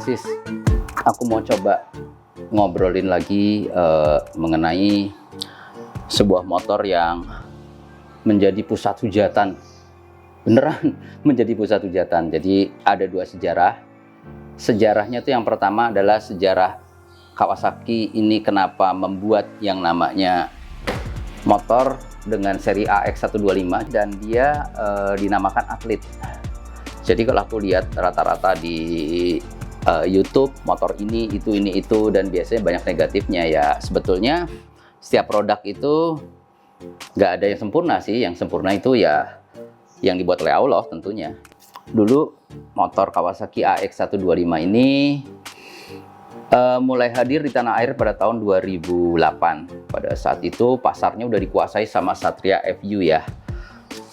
realistis, aku mau coba ngobrolin lagi mengenai sebuah motor yang menjadi pusat hujatan. Beneran menjadi pusat hujatan. Jadi ada dua sejarah. Sejarahnya itu yang pertama adalah sejarah Kawasaki ini kenapa membuat yang namanya motor dengan seri AX125 dan dia dinamakan Athlete. Jadi kalau aku lihat rata-rata di YouTube motor ini itu dan biasanya banyak negatifnya ya. Sebetulnya setiap produk itu nggak ada yang sempurna sih. Yang sempurna itu ya yang dibuat oleh Allah tentunya. Dulu motor Kawasaki AX125 ini mulai hadir di tanah air pada tahun 2008. Pada saat itu pasarnya udah dikuasai sama Satria FU ya.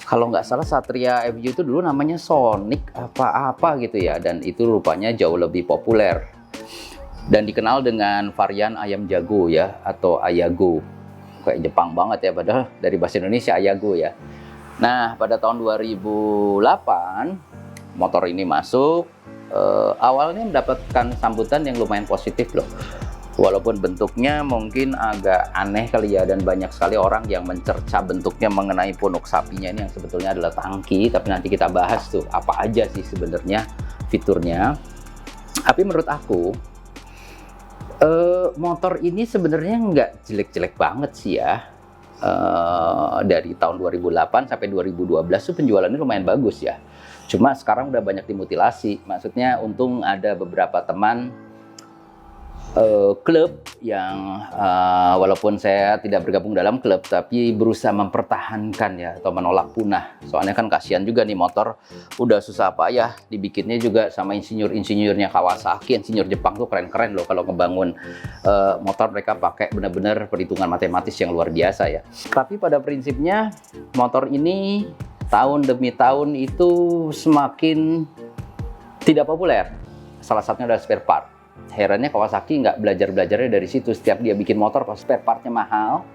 Kalau nggak salah Satria FU itu dulu namanya Sonic apa-apa gitu ya. Dan itu rupanya jauh lebih populer. Dan dikenal dengan varian ayam jago ya, atau Ayago. Kayak Jepang banget ya, padahal dari bahasa Indonesia Ayago ya. Nah, pada tahun 2008 motor ini masuk, awalnya mendapatkan sambutan yang lumayan positif loh. Walaupun bentuknya mungkin agak aneh kali ya, dan banyak sekali orang yang mencerca bentuknya mengenai punuk sapinya ini yang sebetulnya adalah tangki. Tapi nanti kita bahas tuh apa aja sih sebenarnya fiturnya. Tapi menurut aku motor ini sebenarnya nggak jelek-jelek banget sih ya. Dari tahun 2008 sampai 2012 tuh penjualannya lumayan bagus ya. Cuma sekarang udah banyak dimutilasi. Maksudnya untung ada beberapa teman klub yang walaupun saya tidak bergabung dalam klub tapi berusaha mempertahankan ya, atau menolak punah. Soalnya kan kasihan juga nih, motor udah susah payah dibikinnya juga sama insinyur-insinyurnya Kawasaki. Insinyur Jepang tuh keren-keren loh kalau ngebangun motor. Mereka pakai benar-benar perhitungan matematis yang luar biasa ya. Tapi pada prinsipnya motor ini tahun demi tahun itu semakin tidak populer. Salah satunya adalah spare part. Herannya Kawasaki nggak belajarnya dari situ. Setiap dia bikin motor, pas spare partnya mahal,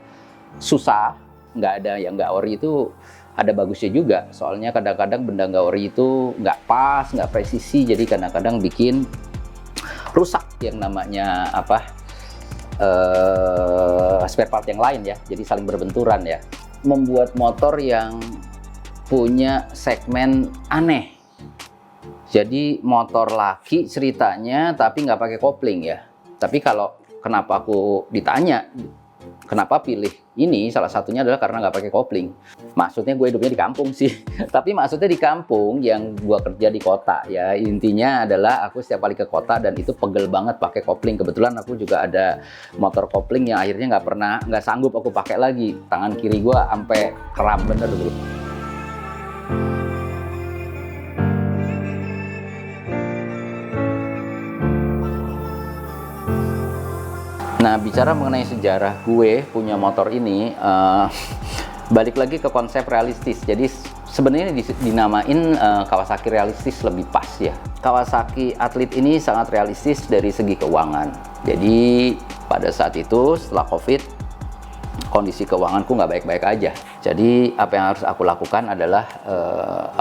susah, nggak ada yang nggak ori itu ada bagusnya juga. Soalnya kadang-kadang benda nggak ori itu nggak pas, nggak presisi, jadi kadang-kadang bikin rusak yang namanya spare part yang lain ya. Jadi saling berbenturan ya. Membuat motor yang punya segmen aneh. Jadi motor laki ceritanya tapi nggak pakai kopling ya. Tapi kalau kenapa aku ditanya kenapa pilih ini, salah satunya adalah karena nggak pakai kopling. Maksudnya gue hidupnya di kampung sih. Tapi maksudnya di kampung yang gue kerja di kota ya. Intinya adalah aku setiap kali ke kota dan itu pegel banget pakai kopling. Kebetulan aku juga ada motor kopling yang akhirnya nggak sanggup aku pakai lagi. Tangan kiri gue sampai kram bener dulu. Nah, bicara mengenai sejarah gue punya motor ini, balik lagi ke konsep realistis. Jadi sebenarnya dinamain Kawasaki realistis lebih pas ya. Kawasaki Athlete ini sangat realistis dari segi keuangan. Jadi pada saat itu setelah COVID, kondisi keuanganku nggak baik-baik aja. Jadi apa yang harus aku lakukan adalah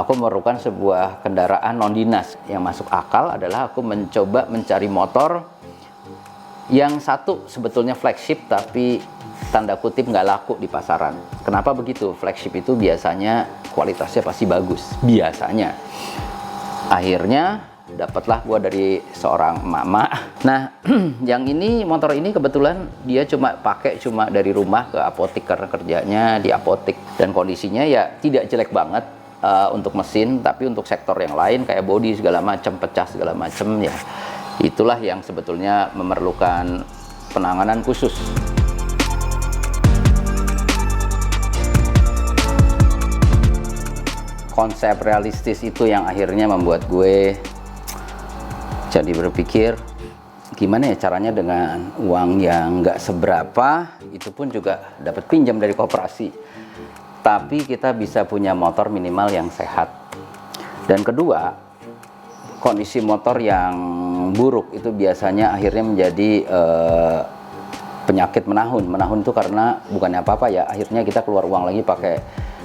aku memerlukan sebuah kendaraan non dinas. Yang masuk akal adalah aku mencoba mencari motor yang satu sebetulnya flagship tapi tanda kutip nggak laku di pasaran. Kenapa begitu? Flagship itu biasanya kualitasnya pasti bagus, biasanya. Akhirnya dapatlah gua dari seorang mama. Nah, yang ini, motor ini kebetulan dia pakai dari rumah ke apotik karena kerjanya di apotik, dan kondisinya ya tidak jelek banget untuk mesin, tapi untuk sektor yang lain kayak bodi segala macam, pecah segala macam ya. Itulah yang sebetulnya memerlukan penanganan khusus. Konsep realistis itu yang akhirnya membuat gue jadi berpikir, gimana ya caranya dengan uang yang nggak seberapa, itu pun juga dapat pinjam dari koperasi. Tapi kita bisa punya motor minimal yang sehat. Dan kedua, kondisi motor yang buruk itu biasanya akhirnya menjadi penyakit menahun. Menahun itu karena bukannya apa-apa ya, akhirnya kita keluar uang lagi pakai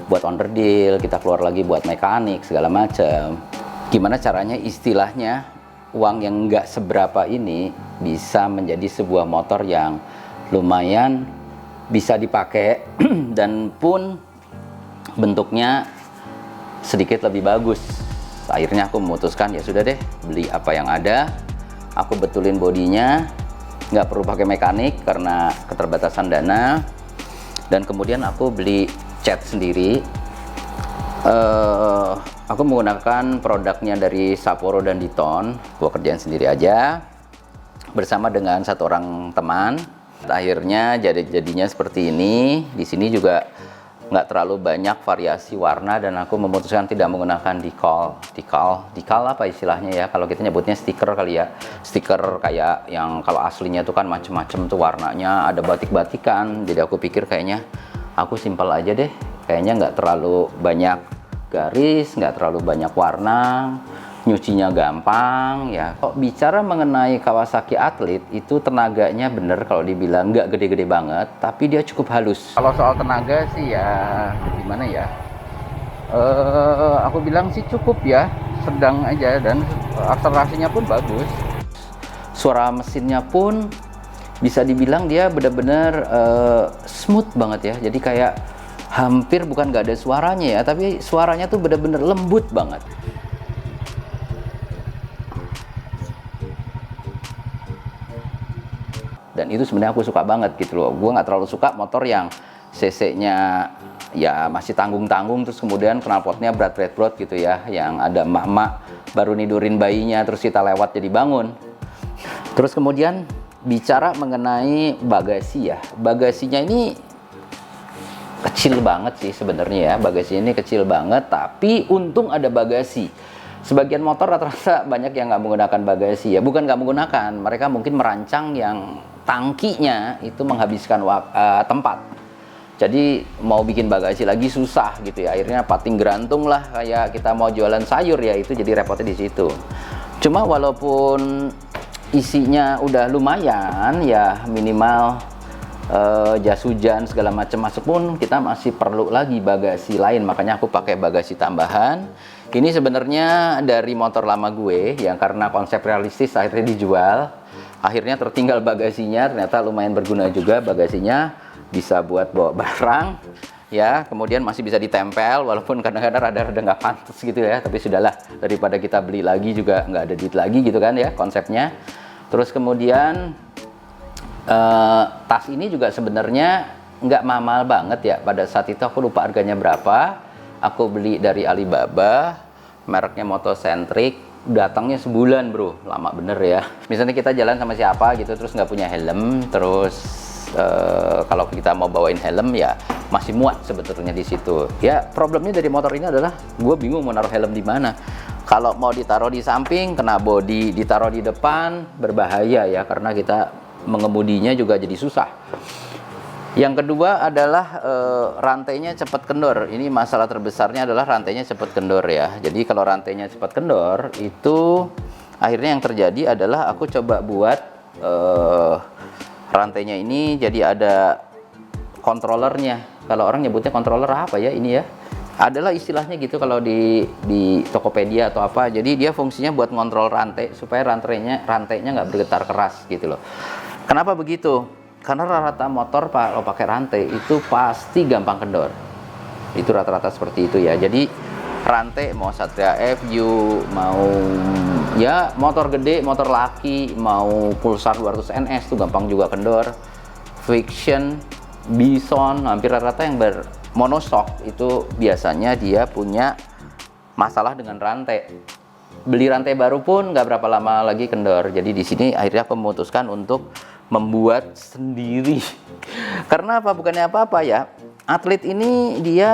buat onderdil, kita keluar lagi buat mekanik segala macam. Gimana caranya istilahnya uang yang nggak seberapa ini bisa menjadi sebuah motor yang lumayan bisa dipakai dan pun bentuknya sedikit lebih bagus. Akhirnya aku memutuskan ya sudah deh, beli apa yang ada, aku betulin bodinya, nggak perlu pakai mekanik karena keterbatasan dana, dan kemudian aku beli cat sendiri. Aku menggunakan produknya dari Sapporo dan Diton, gua kerjain sendiri aja bersama dengan satu orang teman. Akhirnya jadinya seperti ini. Di sini juga nggak terlalu banyak variasi warna dan aku memutuskan tidak menggunakan decal apa istilahnya ya, kalau kita nyebutnya stiker kali ya, stiker kayak yang kalau aslinya itu kan macem-macem tuh warnanya, ada batik-batikan. Jadi aku pikir kayaknya aku simpel aja deh, kayaknya nggak terlalu banyak garis, nggak terlalu banyak warna, nyucinya gampang ya. Kok bicara mengenai Kawasaki Athlete itu tenaganya bener kalau dibilang nggak gede-gede banget, tapi dia cukup halus. Kalau soal tenaga sih ya gimana ya, aku bilang sih cukup ya, sedang aja, dan akselerasinya pun bagus. Suara mesinnya pun bisa dibilang dia benar-benar smooth banget ya, jadi kayak hampir bukan nggak ada suaranya ya, tapi suaranya tuh benar-benar lembut banget. Dan itu sebenarnya aku suka banget gitu loh. Gue nggak terlalu suka motor yang cc-nya ya masih tanggung-tanggung, terus kemudian knalpotnya berat-berat gitu ya, yang ada emak-emak baru nidurin bayinya terus kita lewat jadi bangun. Terus kemudian bicara mengenai bagasi ya, bagasinya ini kecil banget sih sebenarnya ya, bagasinya ini kecil banget, tapi untung ada bagasi. Sebagian motor rata-rata banyak yang nggak menggunakan bagasi ya, bukan nggak menggunakan, mereka mungkin merancang yang tangkinya itu menghabiskan tempat. Jadi mau bikin bagasi lagi susah gitu ya, akhirnya pating gerantung lah, kayak kita mau jualan sayur ya, itu jadi repotnya di situ. Cuma walaupun isinya udah lumayan ya, minimal jas hujan segala macam masuk pun, kita masih perlu lagi bagasi lain, makanya aku pakai bagasi tambahan. Ini sebenarnya dari motor lama gue yang karena konsep realistis akhirnya dijual. Akhirnya tertinggal bagasinya, ternyata lumayan berguna juga bagasinya, bisa buat bawa barang ya, kemudian masih bisa ditempel walaupun kadang-kadang rada-rada nggak pantas gitu ya, tapi sudahlah, daripada kita beli lagi juga nggak ada duit lagi gitu kan ya konsepnya. Terus kemudian tas ini juga sebenarnya nggak mahal banget ya, pada saat itu aku lupa harganya berapa. Aku beli dari Alibaba, mereknya Motocentric. Datangnya sebulan bro, lama bener ya. Misalnya kita jalan sama siapa gitu terus nggak punya helm, terus kalau kita mau bawain helm ya masih muat sebetulnya di situ. Ya problemnya dari motor ini adalah gue bingung mau naruh helm di mana. Kalau mau ditaruh di samping kena bodi, ditaruh di depan berbahaya ya, karena kita mengemudinya juga jadi susah. Yang kedua adalah rantainya cepat kendor. Ini masalah terbesarnya adalah rantainya cepat kendor ya. Jadi kalau rantainya cepat kendor itu akhirnya yang terjadi adalah aku coba buat rantainya ini jadi ada kontrolernya. Kalau orang nyebutnya kontroler apa ya ini ya? Adalah istilahnya gitu kalau di Tokopedia atau apa. Jadi dia fungsinya buat ngontrol rantai supaya rantainya nggak bergetar keras gitu loh. Kenapa begitu? Karena rata-rata motor kalau pakai rantai itu pasti gampang kendor. Itu rata-rata seperti itu ya. Jadi rantai mau Satria FU, mau ya motor gede, motor laki, mau Pulsar 200 NS tuh gampang juga kendor. Fiction, Bison, hampir rata-rata yang bermonoshock itu biasanya dia punya masalah dengan rantai. Beli rantai baru pun nggak berapa lama lagi kendor. Jadi di sini akhirnya aku memutuskan untuk membuat sendiri. Karena apa? Bukannya apa-apa ya. Athlete ini dia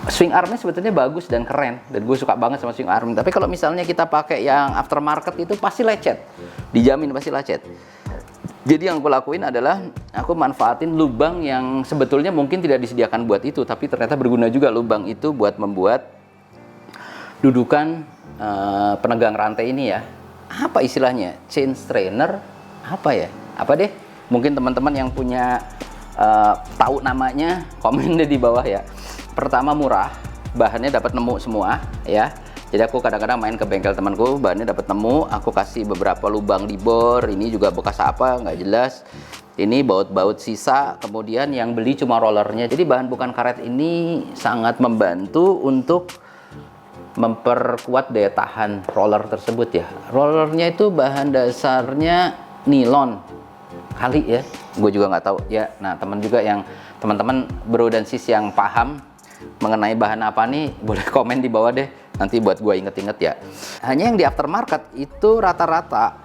swing armnya sebetulnya bagus dan keren, dan gue suka banget sama swing arm. Tapi kalau misalnya kita pakai yang aftermarket itu pasti lecet, dijamin pasti lecet. Jadi yang aku lakuin adalah aku manfaatin lubang yang sebetulnya mungkin tidak disediakan buat itu, tapi ternyata berguna juga lubang itu buat membuat dudukan penegang rantai ini ya. Apa istilahnya? Chain strainer? Apa ya? Apa deh? Mungkin teman-teman yang punya tahu namanya, komen deh di bawah ya. Pertama murah, bahannya dapat nemu semua ya. Jadi aku kadang-kadang main ke bengkel temanku, bahannya dapat nemu, aku kasih beberapa lubang di bor, ini juga bekas apa nggak jelas. Ini baut-baut sisa, kemudian yang beli cuma rollernya. Jadi bahan bukan karet ini sangat membantu untuk memperkuat daya tahan roller tersebut ya. Rollernya itu bahan dasarnya nilon kali ya, gue juga nggak tahu ya. Nah teman-teman bro dan sis yang paham mengenai bahan apa nih, boleh komen di bawah deh, nanti buat gue inget-inget ya. Hanya yang di aftermarket itu rata-rata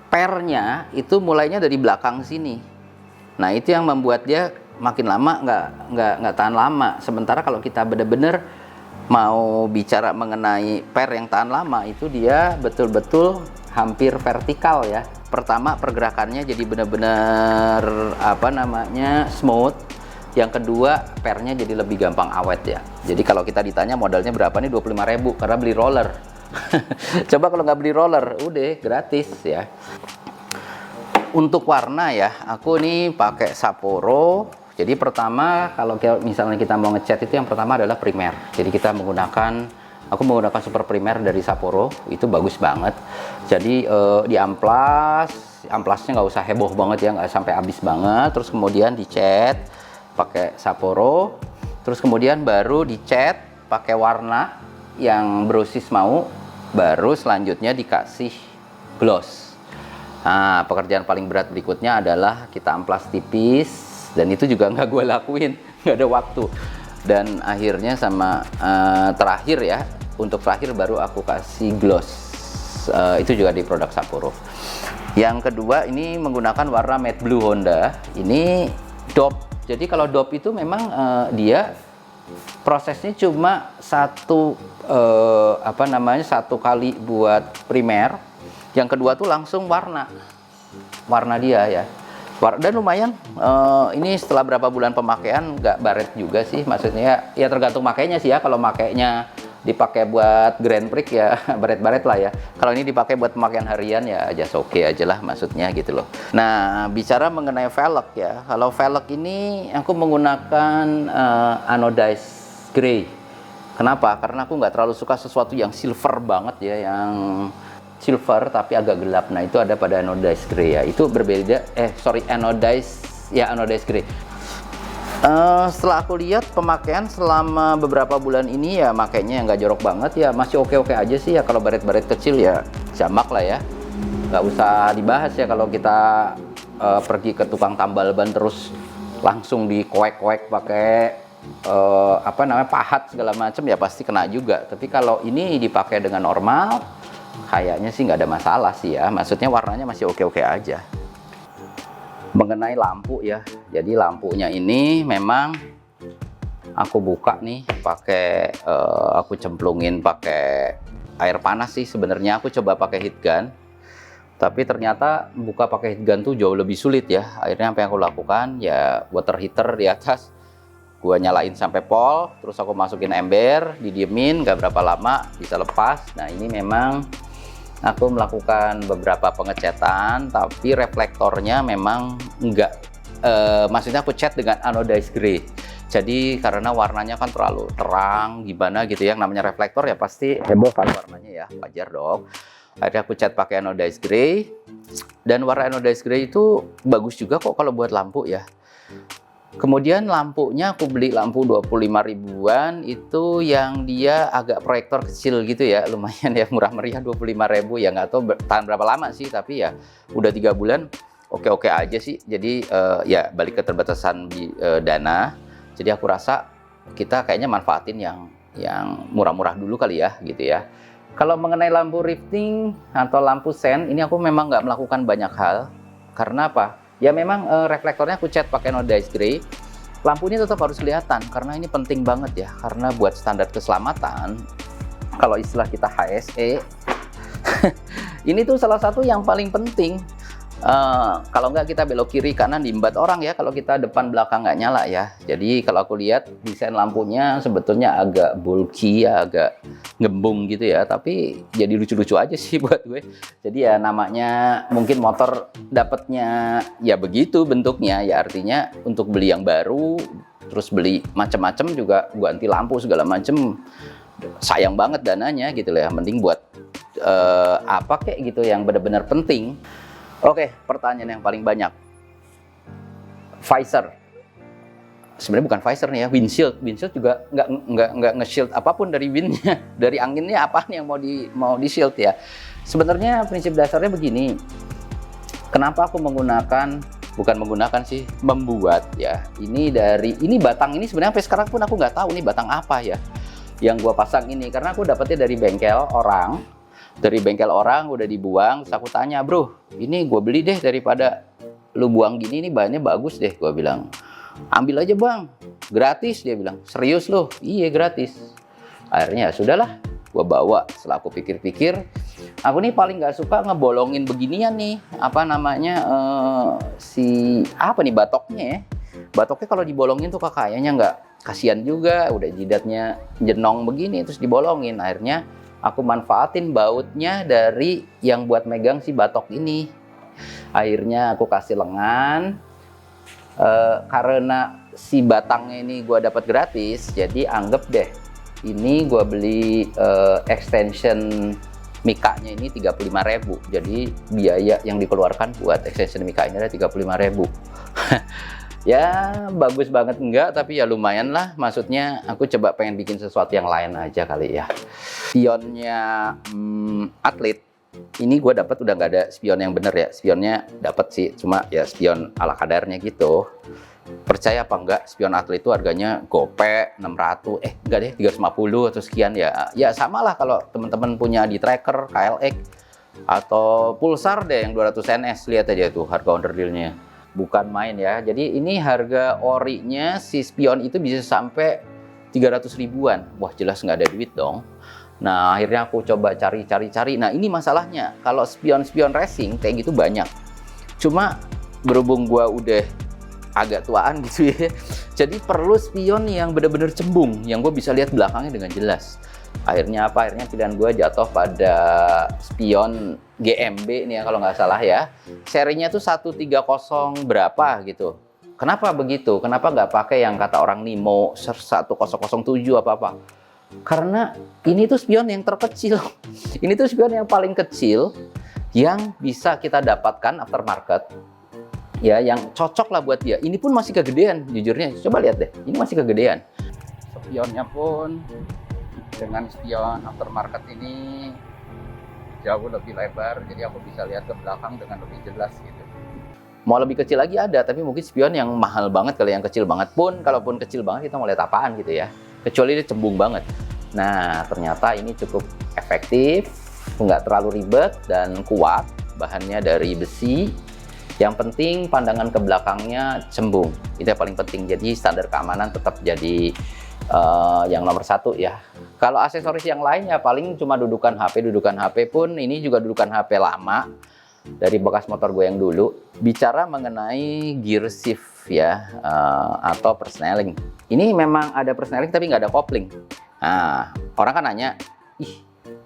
pernya itu mulainya dari belakang sini. Nah itu yang membuat dia makin lama nggak tahan lama. Sementara kalau kita bener-bener mau bicara mengenai per yang tahan lama, itu dia betul-betul hampir vertikal ya. Pertama pergerakannya jadi bener-bener smooth. Yang kedua, pernya jadi lebih gampang awet ya. Jadi kalau kita ditanya modalnya berapa nih, 25.000 karena beli roller. Coba kalau nggak beli roller, udah gratis ya. Untuk warna ya, aku nih pakai Sapporo. Jadi pertama kalau misalnya kita mau ngecat itu yang pertama adalah primer. Jadi aku menggunakan super primer dari Sapporo, itu bagus banget. Jadi di amplasnya nggak usah heboh banget ya, nggak sampai habis banget. Terus kemudian dicat pakai Sapporo, terus kemudian baru dicat pakai warna yang brosis mau, baru selanjutnya dikasih gloss. Nah, pekerjaan paling berat berikutnya adalah kita amplas tipis, dan itu juga nggak gue lakuin, nggak ada waktu. Dan akhirnya untuk terakhir baru aku kasih gloss. Itu juga di produk Sapporo. Yang kedua ini menggunakan warna matte blue Honda. Ini DOP. Jadi kalau DOP itu memang dia prosesnya cuma satu kali buat primer, yang kedua tuh langsung warna dia ya. Dan lumayan, ini setelah berapa bulan pemakaian nggak baret juga sih, maksudnya ya tergantung makainya sih ya. Kalau makainya dipakai buat Grand Prix ya baret-baret lah ya. Kalau ini dipakai buat pemakaian harian ya just oke aja lah, maksudnya gitu loh. Nah bicara mengenai velg ya, kalau velg ini aku menggunakan anodized gray. Kenapa? Karena aku nggak terlalu suka sesuatu yang silver banget ya, yang silver tapi agak gelap. Nah itu ada pada anodized gray ya, itu berbeda. Anodized gray. Setelah aku lihat pemakaian selama beberapa bulan ini ya, makainya nggak jorok banget ya, masih oke-oke aja sih ya. Kalau baret-baret kecil ya jamak lah ya, nggak usah dibahas ya. Kalau kita pergi ke tukang tambal ban terus langsung dikoek-koek pakai pahat segala macam ya pasti kena juga. Tapi kalau ini dipakai dengan normal, kayaknya sih nggak ada masalah sih ya, maksudnya warnanya masih oke-oke aja. Mengenai lampu ya, jadi lampunya ini memang aku buka nih pakai aku cemplungin pakai air panas sih. Sebenarnya aku coba pakai heat gun, tapi ternyata buka pakai heat gun tuh jauh lebih sulit ya. Akhirnya apa yang aku lakukan ya, water heater di atas gua nyalain sampai pol, terus aku masukin ember, didiemin, gak berapa lama bisa lepas. Nah ini memang aku melakukan beberapa pengecatan, tapi reflektornya memang maksudnya aku cat dengan anodized gray. Jadi karena warnanya kan terlalu terang gimana gitu ya, yang namanya reflektor ya pasti heboh kan warnanya ya, wajar dong. Akhirnya aku cat pakai anodized gray, dan warna anodized gray itu bagus juga kok kalau buat lampu ya. Kemudian lampunya aku beli lampu 25 ribuan itu yang dia agak proyektor kecil gitu ya, lumayan ya, murah meriah 25.000 ya, nggak tahu tahan berapa lama sih, tapi ya udah 3 bulan oke-oke aja sih. Jadi ya balik ke keterbatasan dana, jadi aku rasa kita kayaknya manfaatin yang murah-murah dulu kali ya gitu ya. Kalau mengenai lampu rifting atau lampu sen, ini aku memang nggak melakukan banyak hal. Karena apa? Ya memang reflektornya aku cat pakai anodized gray. Lampu ini tetap harus kelihatan karena ini penting banget ya, karena buat standar keselamatan, kalau istilah kita HSE ini tuh salah satu yang paling penting. Kalau nggak kita belok kiri kanan diembat orang ya, kalau kita depan belakang nggak nyala ya. Jadi kalau aku lihat desain lampunya sebetulnya agak bulky ya, agak ngembung gitu ya, tapi jadi lucu-lucu aja sih buat gue. Jadi ya namanya mungkin motor dapatnya ya begitu bentuknya ya, artinya untuk beli yang baru terus beli macam-macam juga ganti lampu segala macam sayang banget dananya gitu loh ya, mending buat apa kek gitu yang benar-benar penting. Oke, pertanyaan yang paling banyak, visor. Sebenarnya bukan visor nih ya, windshield juga nggak nge-shield apapun dari windnya, dari anginnya apa nih yang mau di shield ya. Sebenarnya prinsip dasarnya begini, kenapa aku membuat ya, ini batang ini sebenarnya sampai sekarang pun aku nggak tahu nih batang apa ya yang gua pasang ini, karena aku dapetnya dari bengkel orang udah dibuang. Terus aku tanya, bro, ini gua beli deh, daripada lu buang gini, ini bahannya bagus deh, gua bilang. Ambil aja bang, gratis, dia bilang. Serius loh? Iya gratis. Akhirnya sudahlah, gua bawa. Setelah aku pikir-pikir, aku nih paling nggak suka ngebolongin beginian nih, apa namanya, batoknya ya. Batoknya kalau dibolongin tuh kayaknya nggak, kasihan juga, udah jidatnya jenong begini terus dibolongin. Akhirnya aku manfaatin bautnya dari yang buat megang si batok ini. Akhirnya aku kasih lengan. Karena si batangnya ini gue dapat gratis, jadi anggap deh ini gue beli extension mikanya ini 35.000. Jadi biaya yang dikeluarkan buat extension mika ini ada 35.000. Ya bagus banget enggak, tapi ya lumayan lah. Maksudnya aku coba pengen bikin sesuatu yang lain aja kali ya. Spionnya Atlet ini gue dapat udah nggak ada spion yang bener ya. Spionnya dapat sih, cuma ya spion ala kadarnya gitu. Percaya apa enggak, spion Atlet itu harganya gope 600, enggak deh, 350 atau sekian ya. Ya sama lah kalau teman-teman punya di tracker, KLX atau Pulsar deh yang 200 NS, lihat aja tuh harga onderdilnya. Bukan main ya. Jadi ini harga orinya si spion itu bisa sampai 300 ribuan. Wah jelas nggak ada duit dong. Nah akhirnya aku coba cari. Nah ini masalahnya, kalau spion racing kayak gitu banyak. Cuma berhubung gua udah agak tuaan gitu ya, jadi perlu spion yang bener-bener cembung, yang gue bisa lihat belakangnya dengan jelas. Akhirnya apa? Akhirnya pilihan gue jatuh pada spion GMB nih ya kalau nggak salah ya. Serinya tuh 130 berapa gitu. Kenapa begitu? Kenapa nggak pakai yang kata orang Nemo 1007 apa-apa? Karena ini tuh spion yang terkecil. Ini tuh spion yang paling kecil yang bisa kita dapatkan aftermarket. Ya, yang cocok lah buat dia. Ini pun masih kegedean, jujurnya. Coba lihat deh, ini masih kegedean. Spionnya pun dengan spion aftermarket ini jauh lebih lebar, jadi aku bisa lihat ke belakang dengan lebih jelas gitu. Mau lebih kecil lagi ada, tapi mungkin spion yang mahal banget, kalau yang kecil banget pun, kalaupun kecil banget kita mau lihat apaan gitu ya. Kecuali dia cembung banget. Nah, ternyata ini cukup efektif, nggak terlalu ribet dan kuat. Bahannya dari besi. Yang penting pandangan ke belakangnya cembung, itu yang paling penting. Jadi standar keamanan tetap jadi yang nomor satu ya. Kalau aksesoris yang lain ya paling cuma dudukan HP pun ini juga dudukan HP lama dari bekas motor gue yang dulu. Bicara mengenai gear shift ya, atau persneling, ini memang ada persneling tapi nggak ada kopling. Nah orang kan nanya, ih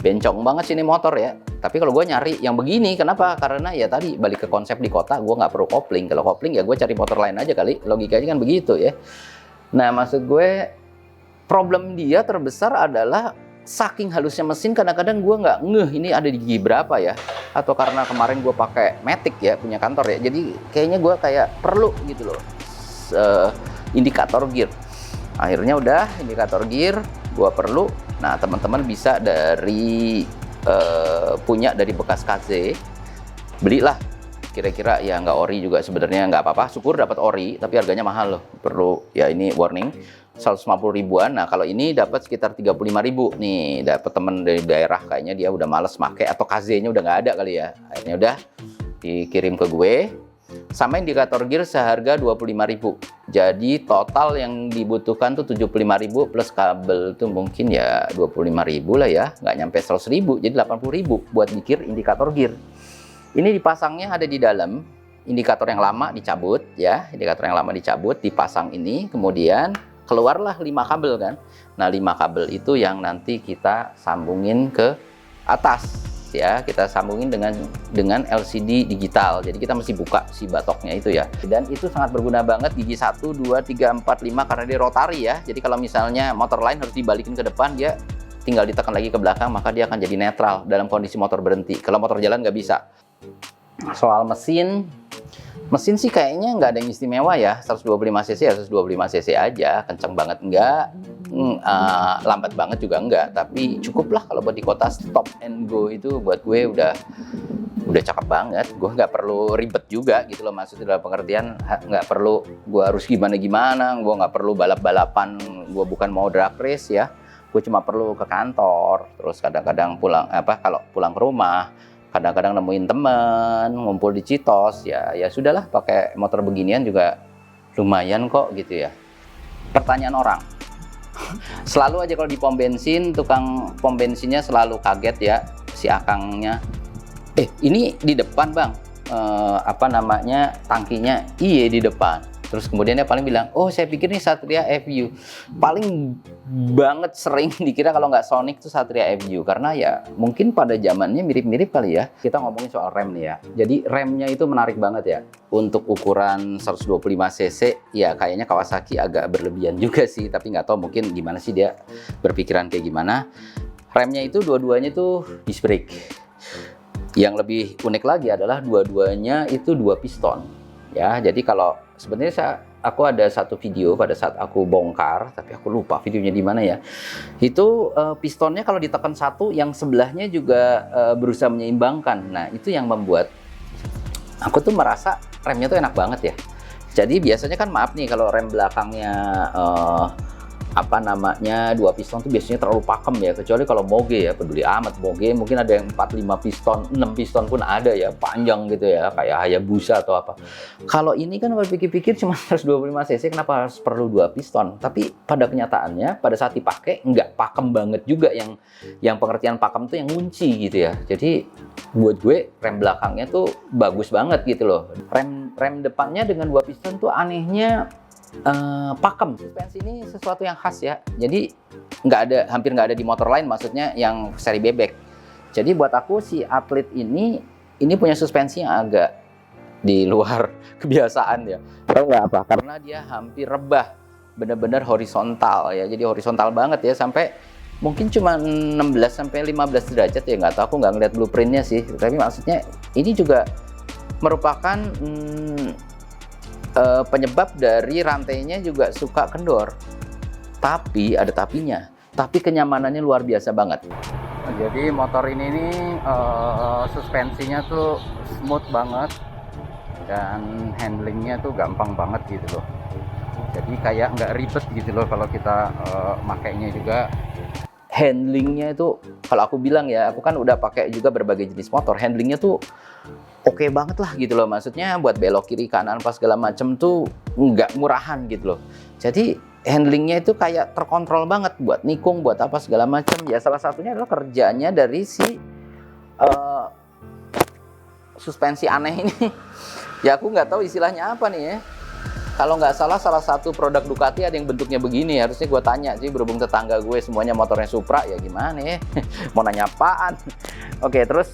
bencong banget sih ini motor ya. Tapi kalau gue nyari yang begini, kenapa? Karena ya tadi balik ke konsep di kota, gue nggak perlu kopling. Kalau kopling ya gue cari motor lain aja kali. Logikanya kan begitu ya. Nah maksud gue, problem dia terbesar adalah saking halusnya mesin. Kadang-kadang gue nggak ngeh ini ada di gigi berapa ya. Atau karena kemarin gue pakai Matic ya, punya kantor ya. Jadi kayaknya gue kayak perlu gitu loh, indikator gear. Akhirnya udah indikator gear gue perlu. Nah teman-teman bisa punya dari bekas KZ, belilah. Kira-kira ya nggak ori juga sebenarnya nggak apa-apa, syukur dapat ori, tapi harganya mahal loh. Perlu ya, ini warning 150 ribuan. Nah kalau ini dapat sekitar 35.000 nih. Dapat temen dari daerah, kayaknya dia udah males make atau KZ-nya udah nggak ada kali ya. Akhirnya udah dikirim ke gue. Sama indikator gear seharga 25.000. Jadi total yang dibutuhkan tuh 75.000 plus kabel tuh mungkin ya 25.000 lah ya, nggak nyampe 100.000, jadi 80.000 buat bikin indikator gear. Ini dipasangnya ada di dalam, indikator yang lama dicabut ya, indikator yang lama dicabut, dipasang ini, kemudian keluarlah 5 kabel kan. Nah 5 kabel itu yang nanti kita sambungin ke atas ya, kita sambungin dengan LCD digital. Jadi kita mesti buka si batoknya itu ya. Dan itu sangat berguna banget, gigi 1, 2, 3, 4, 5 karena dia rotari ya. Jadi kalau misalnya motor lain harus dibalikin ke depan, dia tinggal ditekan lagi ke belakang, maka dia akan jadi netral dalam kondisi motor berhenti. Kalau motor jalan nggak bisa. Soal mesin sih kayaknya nggak ada yang istimewa ya. 125 cc ya 125 cc aja, kencang banget enggak, lambat banget juga enggak. Tapi cukup lah kalau buat di kota, stop and go itu buat gue udah cakep banget. Gue nggak perlu ribet juga gitu loh, maksudnya dalam pengertian nggak perlu gue harus gimana-gimana, gue nggak perlu balap-balapan, gue bukan mau drag race ya. Gue cuma perlu ke kantor, terus kadang-kadang pulang kalau pulang ke rumah, kadang-kadang nemuin temen, ngumpul di Citos, ya sudahlah, pakai motor beginian juga lumayan kok gitu ya. Pertanyaan orang, selalu aja kalau di pom bensin, tukang pom bensinnya selalu kaget ya, si akangnya, ini di depan bang, tangkinya, iya di depan. Terus kemudian dia paling bilang, oh saya pikir ini Satria FU. Paling banget sering dikira kalau nggak Sonic itu Satria FU. Karena ya mungkin pada zamannya mirip-mirip kali ya. Kita ngomongin soal rem nih ya. Jadi remnya itu menarik banget ya. Untuk ukuran 125 cc, ya kayaknya Kawasaki agak berlebihan juga sih. Tapi nggak tahu mungkin gimana sih dia berpikiran kayak gimana. Remnya itu dua-duanya tuh disc brake. Yang lebih unik lagi adalah dua-duanya itu 2 piston. Ya, jadi kalau sebenarnya aku ada satu video pada saat aku bongkar, tapi aku lupa videonya di mana ya. Itu pistonnya kalau ditekan satu, yang sebelahnya juga berusaha menyeimbangkan. Nah, itu yang membuat aku tuh merasa remnya tuh enak banget ya. Jadi biasanya kan maaf nih kalau rem belakangnya 2 piston tuh biasanya terlalu pakem ya, kecuali kalau moge ya, peduli amat moge, mungkin ada yang 4-5 piston, 6 piston pun ada ya, panjang gitu ya, kayak Hayabusa atau apa. Kalau ini kan kalau pikir-pikir cuma 125 cc, kenapa harus perlu 2 piston? Tapi pada kenyataannya pada saat dipakai nggak pakem banget juga, yang pengertian pakem tuh yang ngunci gitu ya. Jadi buat gue rem belakangnya tuh bagus banget gitu loh. Rem depannya dengan 2 piston tuh anehnya pakem. Suspensi ini sesuatu yang khas ya. Jadi hampir nggak ada di motor lain, maksudnya yang seri bebek. Jadi buat aku si Athlete ini punya suspensi yang agak di luar kebiasaan ya. Tahu nggak apa? Karena dia hampir rebah, benar-benar horizontal ya. Jadi horizontal banget ya, sampai mungkin cuma 16 sampai 15 derajat ya, nggak tahu, aku nggak ngeliat blueprintnya sih. Tapi maksudnya ini juga merupakan penyebab dari rantainya juga suka kendor. Tapi ada tapinya. Tapi kenyamanannya luar biasa banget. Jadi motor ini nih suspensinya tuh smooth banget dan handlingnya tuh gampang banget gitu loh. Jadi kayak nggak ribet gitu loh kalau kita makainya juga. Handlingnya itu kalau aku bilang ya, aku kan udah pakai juga berbagai jenis motor, handlingnya tuh oke banget lah gitu loh. Maksudnya buat belok kiri kanan pas segala macem tuh nggak murahan gitu loh. Jadi handlingnya itu kayak terkontrol banget, buat nikung, buat apa segala macam. Ya salah satunya adalah kerjanya dari si suspensi aneh ini. Ya aku nggak tahu istilahnya apa nih ya. Kalau nggak salah satu produk Ducati ada yang bentuknya begini. Harusnya gue tanya sih, berhubung tetangga gue semuanya motornya Supra, ya gimana ya. Mau nanya apaan. Oke, terus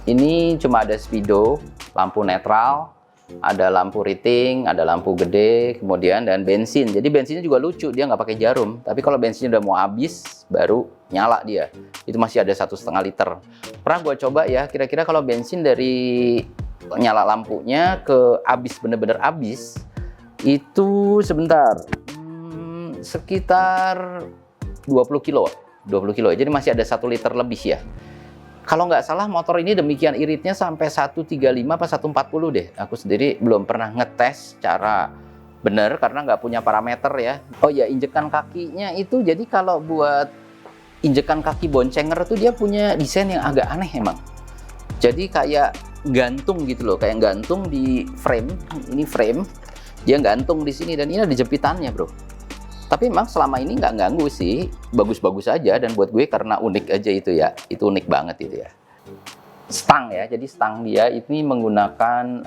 ini cuma ada speedo, lampu netral, ada lampu riting, ada lampu gede, kemudian dan bensin. Jadi bensinnya juga lucu, dia nggak pakai jarum. Tapi kalau bensinnya udah mau habis, baru nyala dia. Itu masih ada 1,5 liter. Pernah gue coba ya, kira-kira kalau bensin dari nyala lampunya ke habis, bener-bener habis, itu sebentar, sekitar 20 kilo. Jadi masih ada 1 liter lebih ya. Kalau nggak salah motor ini demikian iritnya sampai 135 atau 140 deh. Aku sendiri belum pernah ngetes secara benar karena nggak punya parameter ya. Oh ya, injekan kakinya itu, jadi kalau buat injekan kaki boncenger tuh dia punya desain yang agak aneh emang. Jadi kayak gantung gitu loh, kayak gantung di frame. Ini frame, dia gantung di sini dan ini ada jepitannya bro. Tapi memang selama ini nggak ganggu sih, bagus-bagus aja. Dan buat gue karena unik aja itu ya, itu unik banget itu ya. Stang ya, jadi stang dia ini menggunakan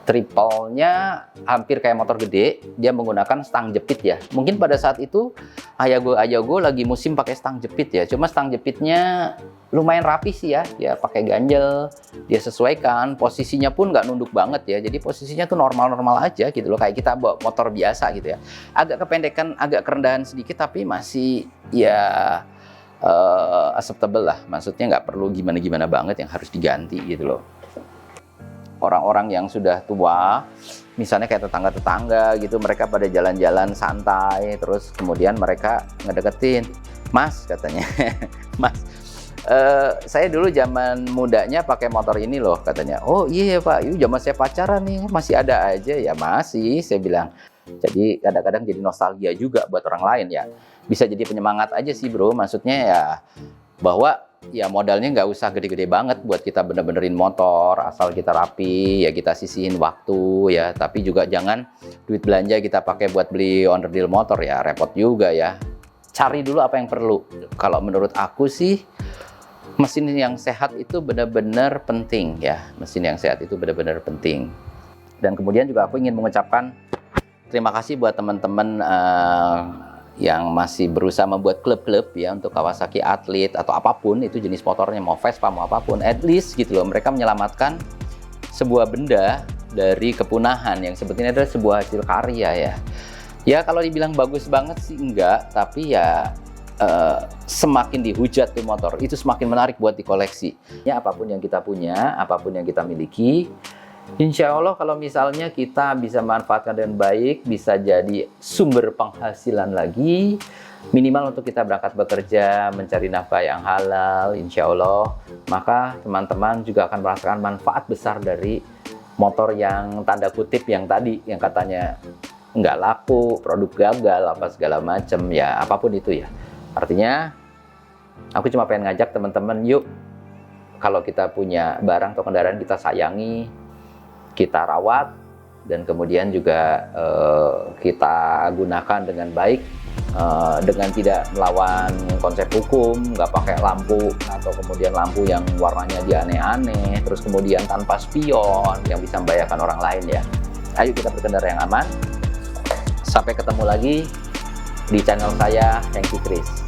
triple-nya hampir kayak motor gede, dia menggunakan stang jepit ya. Mungkin pada saat itu Ayago lagi musim pakai stang jepit ya. Cuma stang jepitnya lumayan rapi sih ya. Dia pakai ganjel, dia sesuaikan, posisinya pun nggak nunduk banget ya. Jadi posisinya tuh normal-normal aja gitu loh, kayak kita bawa motor biasa gitu ya. Agak kependekan, agak kerendahan sedikit, tapi masih ya acceptable lah. Maksudnya nggak perlu gimana-gimana banget yang harus diganti gitu loh. Orang-orang yang sudah tua, misalnya kayak tetangga-tetangga gitu, mereka pada jalan-jalan santai, terus kemudian mereka ngedeketin, "Mas," katanya, "Mas, saya dulu zaman mudanya pakai motor ini loh," katanya. "Oh iya Pak, itu zaman saya pacaran nih, masih ada aja." "Ya masih," saya bilang. Jadi kadang-kadang jadi nostalgia juga buat orang lain ya. Bisa jadi penyemangat aja sih bro, maksudnya ya bahwa ya modalnya nggak usah gede-gede banget buat kita bener-benerin motor, asal kita rapi, ya kita sisihin waktu ya, tapi juga jangan duit belanja kita pakai buat beli onderdil motor ya, repot juga ya. Cari dulu apa yang perlu. Kalau menurut aku sih, mesin yang sehat itu benar-benar penting ya, mesin yang sehat itu benar-benar penting. Dan kemudian juga aku ingin mengucapkan terima kasih buat teman-teman yang masih berusaha membuat klub-klub ya untuk Kawasaki Athlete atau apapun itu jenis motornya, mau Vespa mau apapun, at least gitu loh, mereka menyelamatkan sebuah benda dari kepunahan yang sebetulnya adalah sebuah hasil karya ya. Ya kalau dibilang bagus banget sih enggak, tapi ya semakin dihujat tuh motor itu semakin menarik buat dikoleksi. Ya apapun yang kita punya, apapun yang kita miliki, insya Allah kalau misalnya kita bisa manfaatkan dengan baik, bisa jadi sumber penghasilan lagi, minimal untuk kita berangkat bekerja, mencari nafkah yang halal, insya Allah, maka teman-teman juga akan merasakan manfaat besar dari motor yang tanda kutip yang tadi, yang katanya nggak laku, produk gagal, apa segala macam, ya apapun itu ya. Artinya, aku cuma pengen ngajak teman-teman, yuk, kalau kita punya barang atau kendaraan kita sayangi, kita rawat, dan kemudian juga kita gunakan dengan baik, dengan tidak melawan konsep hukum, nggak pakai lampu atau kemudian lampu yang warnanya dia aneh-aneh, terus kemudian tanpa spion yang bisa membahayakan orang lain ya. Ayo kita berkendara yang aman. Sampai ketemu lagi di channel saya, Hengki Kris.